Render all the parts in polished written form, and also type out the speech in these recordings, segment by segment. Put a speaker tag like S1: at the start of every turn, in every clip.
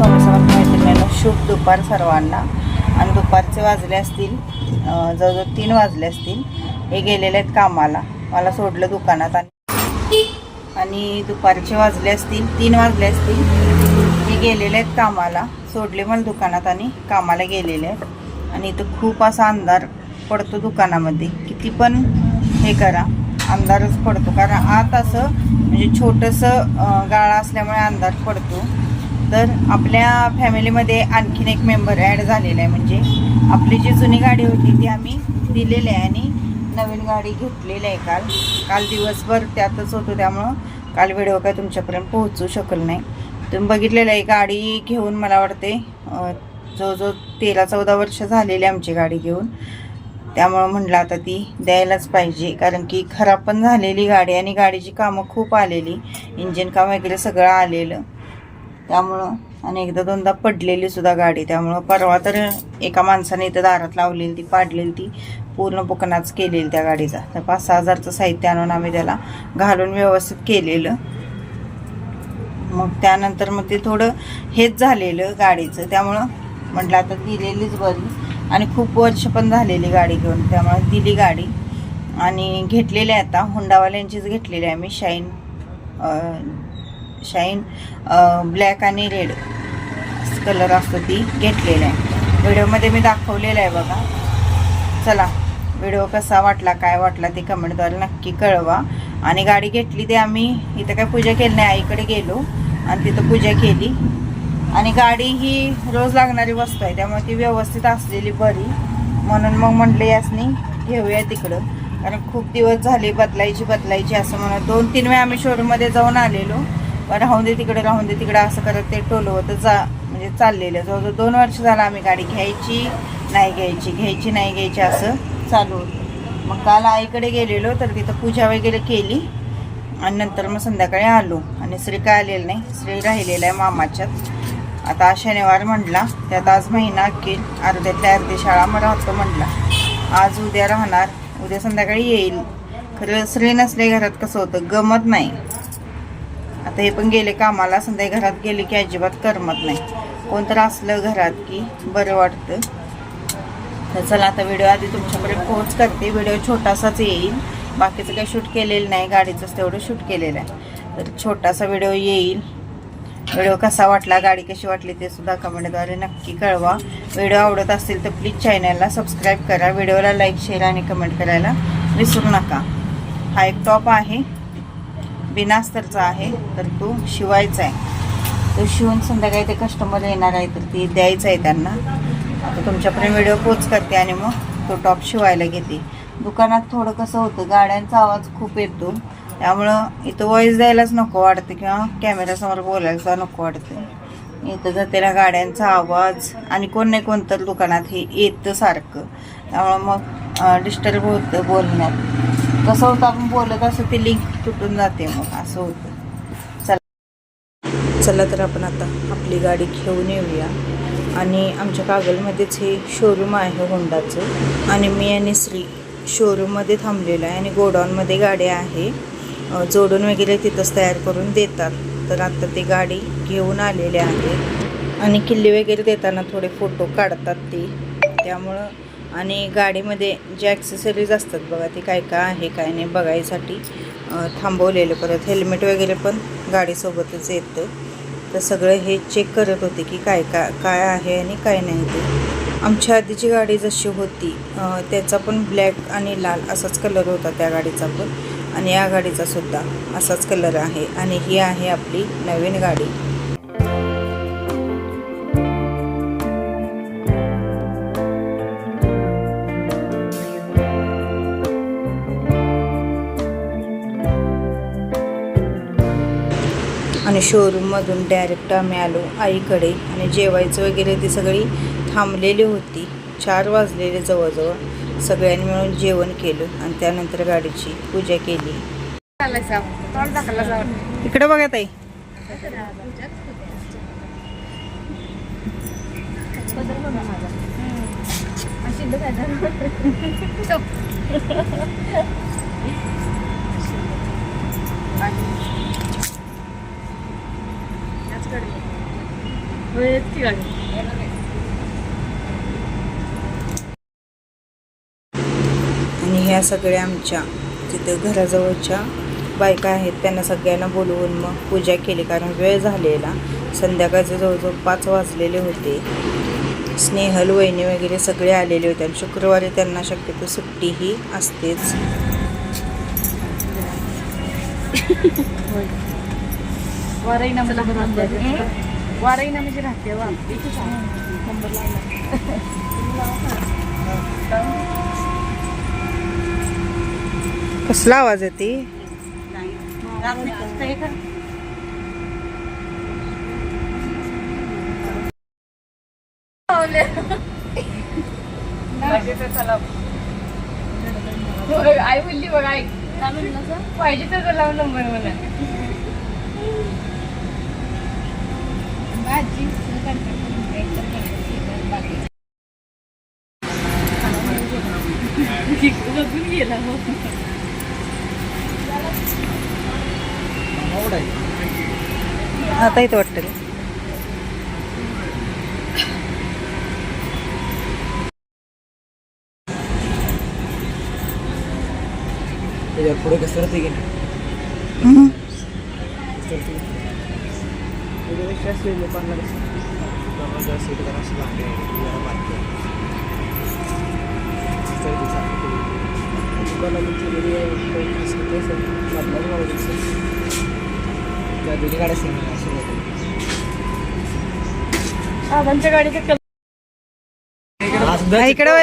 S1: स्वामी समर्थ मैत्रिणींनो, शुभ दुपार सर्वांना. आणि दुपारचे वाजले असतील जवळजवळ 3 वाजले असतील. हे गेलेले आहेत कामाला, मला सोडलं दुकानात. आणि दुपारचे वाजले असतील 3 वाजले असतील. हे गेलेले आहेत कामाला, सोडले मला दुकानात आणि कामाला गेलेले आहेत. आणि इथं खूप असा अंधार पडतो दुकानामध्ये, किती पण हे करा अंधारच पडतो. कारण आत असं म्हणजे छोटंसं गाळा असल्यामुळे अंधार पडतो. तर आपल्या फॅमिलीमध्ये आणखीन एक मेंबर ॲड झालेला आहे. म्हणजे आपली जी जुनी गाडी होती ती आम्ही दिलेली आहे आणि नवीन गाडी घेतलेली आहे. काल दिवसभर त्यातच होतो, त्यामुळं काल व्हिडिओ काय तुमच्यापर्यंत पोहोचू शकल नाही. तुम्ही बघितलेलं आहे. गाडी घेऊन मला वाटते जवळजवळ 13-14 वर्ष झालेली आमची गाडी घेऊन. त्यामुळं म्हटलं आता ती द्यायलाच पाहिजे, कारण की खराब पण झालेली गाडी आणि गाडीची कामं खूप आलेली, इंजिन काम वगैरे सगळं आलेलं. त्यामुळं आणि एकदा दोनदा पडलेली सुद्धा गाडी. त्यामुळं परवा तर एका माणसाने इथं दारात लावलेली, ती पाडलेली, ती पूर्ण बुकनाच केलेली त्या गाडीचा. तर 5-6 हजारचं साहित्य आणून आम्ही त्याला घालून व्यवस्थित केलेलं. मग त्यानंतर मग ते थोडं हेच झालेलं गाडीचं. त्यामुळं म्हटलं आता दिलेलीच बरी. आणि खूप वर्ष पण झालेली गाडी घेऊन, त्यामुळे दिली गाडी. आणि घेतलेली आहे आता हुंडावाल्यांचीच घेतलेली आहे आम्ही. शाईन ब्लॅक आणि रेड कलर असतो ती घेतलेली आहे. व्हिडिओमध्ये मी दाखवलेलं आहे बघा. चला, व्हिडिओ कसा वाटला काय वाटला ते कमेंटद्वारे नक्की कळवा. आणि गाडी घेतली ते आम्ही इथं काय पूजा केली नाही, आईकडे गेलो आणि तिथं पूजा केली. आणि गाडी ही रोज लागणारी वस्तू आहे, त्यामुळे ती व्यवस्थित असलेली बरी. म्हणून मग म्हटलं यासनी घेऊया तिकडं, कारण खूप दिवस झाले बदलायची असं म्हणत 2-3 वेळा आम्ही शोरूममध्ये जाऊन आलेलो. पण राहून दे तिकडं असं करत ते टोलवत म्हणजे चाललेलं. जवळजवळ 2 वर्ष झालं आम्ही गाडी घ्यायची नाही घ्यायची असं चालू होतं. मग काल आईकडे गेलेलो, तर तिथं पूजा वगैरे केली आणि नंतर मग संध्याकाळी आलो. आणि श्री काय आलेलं नाही, श्री राहिलेला आहे मामाच्यात. आता शनिवार म्हटला, त्यात आज महिना अखेर, अर्ध्यातल्या अर्धी शाळा मग राहतो म्हटला. आज उद्या राहणार, उद्या संध्याकाळी येईल. खरं श्री नसले घरात कसं होतं, गमत नाही. आता हे पण गेले कामाला, संध्याकाळी घरात गेले की अजिबात करमत नाही. कोणतं असलं घरात की बरं वाटतं. तर चला आता व्हिडिओ आधी तुमच्यापर्यंत पोहोच करते. व्हिडिओ छोटासाच येईल, बाकीचं काही शूट केलेलं नाही, गाडीचंच तेवढं शूट केलेलं आहे. तर छोटासा व्हिडिओ येईल. व्हिडिओ कसा वाटला, गाडी कशी वाटली ते सुद्धा कमेंटद्वारे नक्की कळवा. व्हिडिओ आवडत असतील तर प्लीज चॅनलला सबस्क्राईब करा. व्हिडिओला लाईक, शेअर आणि कमेंट करायला विसरू नका. हा एक टॉप आहे, बिना अस्तरचा आहे, तर तो शिवायचा आहे. तो शिवून संध्याकाळी ते कस्टमर येणार आहे, तर ते द्यायचं आहे त्यांना. आता तुमच्यापर्यंत व्हिडिओ पोच करते आणि मग तो टॉप शिवायला घेते. दुकानात थोडं कसं होतं, गाड्यांचा आवाज खूप येतो, त्यामुळं इथं वॉईस द्यायलाच नको वाटतं किंवा कॅमेऱ्यासमोर बोलायला नको वाटतं. इथं जातेला गाड्यांचा आवाज आणि कोण नाही कोण तर दुकानात हे येतं सारखं, त्यामुळं मग डिस्टर्ब होतं बोलण्यात. कसं होतं, आपण बोलत असं ते लिंक तुटून जाते, मग असं होतं. चला तर आपण आता आपली गाडी घेऊन येऊया. आणि आमच्या कागलमध्येच हे शोरूम आहे होंडाचं. आणि मी आणि श्री शोरूममध्ये थांबलेलं आहे आणि गोडाऊनमध्ये गाडी आहे. जोडून वगैरे तिथंच तयार करून देतात. तर आता ते गाडी घेऊन आलेले आहेत आणि किल्ली वगैरे देताना थोडे फोटो काढतात ते, त्यामुळं. आणि गाडीमध्ये जे ॲक्सेसरीज असतात बघा, ते काय काय आहे काय नाही बघायसाठी थांबवलेलं. परत हेल्मेट वगैरे पण गाडीसोबतच येतं. तर सगळं हे चेक करत होते की काय आहे आणि काय नाही ते. आमची आधीची गाडी जशी होती त्याचा पण ब्लॅक आणि लाल असाच कलर होता त्या गाडीचा पण, आणि या गाडीचा सुद्धा असाच कलर आहे. आणि ही आहे आपली नवीन गाडी. आणि शोरूममधून डायरेक्ट आम्ही आलो आईकडे. आणि जेवायचं वगैरे ती सगळी थांबलेली होती. 4 वाजलेले जवळजवळ. सगळ्यांनी मिळून जेवण केलं आणि त्यानंतर गाडीची पूजा केली. इकडे बघा ताई. आणि ह्या सगळ्या आमच्या तिथं घराजवळच्या बायका आहेत, त्यांना सगळ्यांना बोलवून मग पूजा केली, कारण वेळ झालेला संध्याकाळचे जवळजवळ 5 वाजलेले होते. स्नेहल वहिनी वगैरे सगळे आलेले होते आणि शुक्रवारी त्यांना शक्यतो सुट्टीही असतेच.
S2: म्हणजे राहते नंबर
S1: कसला आवाज येते?
S2: आई बोलली बघ, आई पाहिजे तर लाव नंबर मला. गेला
S1: आता इथं वाटतं
S3: पुढे कसं राहते की
S2: साधांच्या गाडीचे
S1: इकडं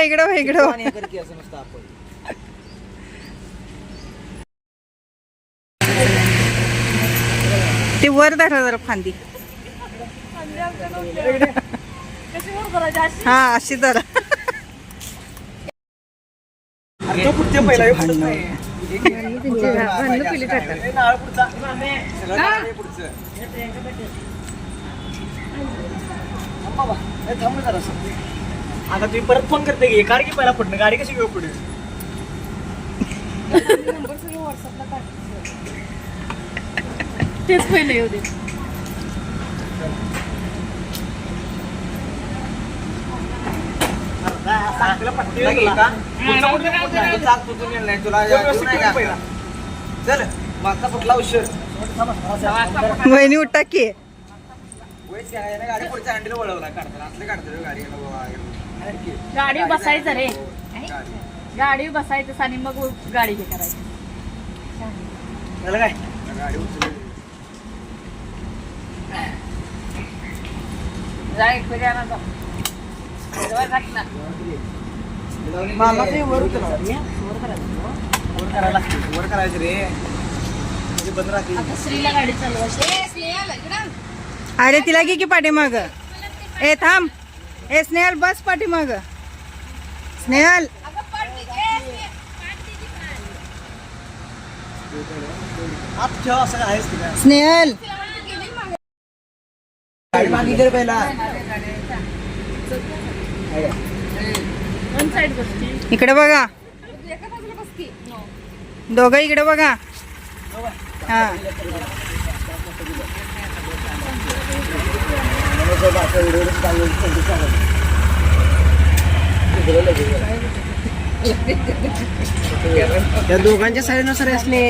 S1: ते वर धरा जरा फांदी. हा अशी जरा
S3: आता तुम्ही परत फोन करते की गाडी की पहिला फुटणं गाडी कशी घेऊ पुढे
S2: तेच पहिले येऊ दे.
S3: चल मागचा फुटला उशीर
S1: वहिनी उठा की
S3: गाडी पुढच्या हँडल वळवला काढताना असले काढतो गाडी
S2: गाडी बसायचं रे, गाडी बसायचं आणि मग गाडी हे करायची.
S3: काय गाडी उचलली वर करायला लागते, वर करायचं रे म्हणजे बंद राहते.
S2: श्रीला गाडी चालवायची.
S1: अरे तिला घे की पाठीमाग. ए थांब, ए स्नेहल बस पाठीमाग. स्नेहल
S3: असं आहेच तिला
S1: स्नेहल
S3: गाडी मागे कर पहिला.
S2: वन साइड बसती.
S1: इकडे बघा, दोघं इकडे बघा. हा
S3: त्या दोघांच्या साईडनुसार असले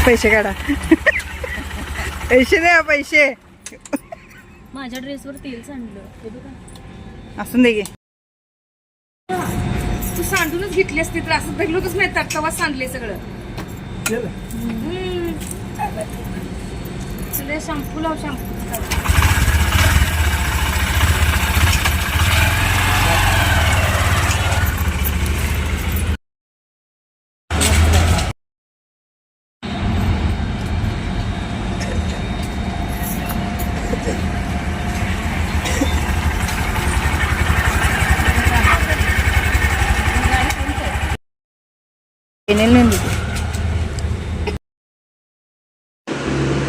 S1: पैसे काढा. पैसे द्या, पैसे.
S2: माझ्या ड्रेसवर तेल सांडलं.
S1: असून दे की.
S2: तू सांडूनच घेतली असती तर असं भेटलोच नाही तर तेव्हा सांडले सगळं. शॅम्पू लाव, शॅम्पू.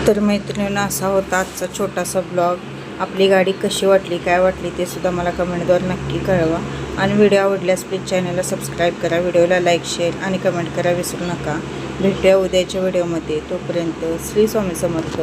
S1: तर मैत्रिणींनो, असा होता आजचा छोटासा ब्लॉग. आपली गाडी कशी वाटली काय वाटली ते सुद्धा मला कमेंटद्वारे नक्की कळवा. आणि व्हिडिओ आवडल्यास प्लीज चॅनलला सबस्क्राईब करा, व्हिडिओला लाईक शेअर आणि कमेंट करा विसरू नका. भेटूया उद्याच्या व्हिडिओमध्ये. तोपर्यंत श्री स्वामी समर्थ.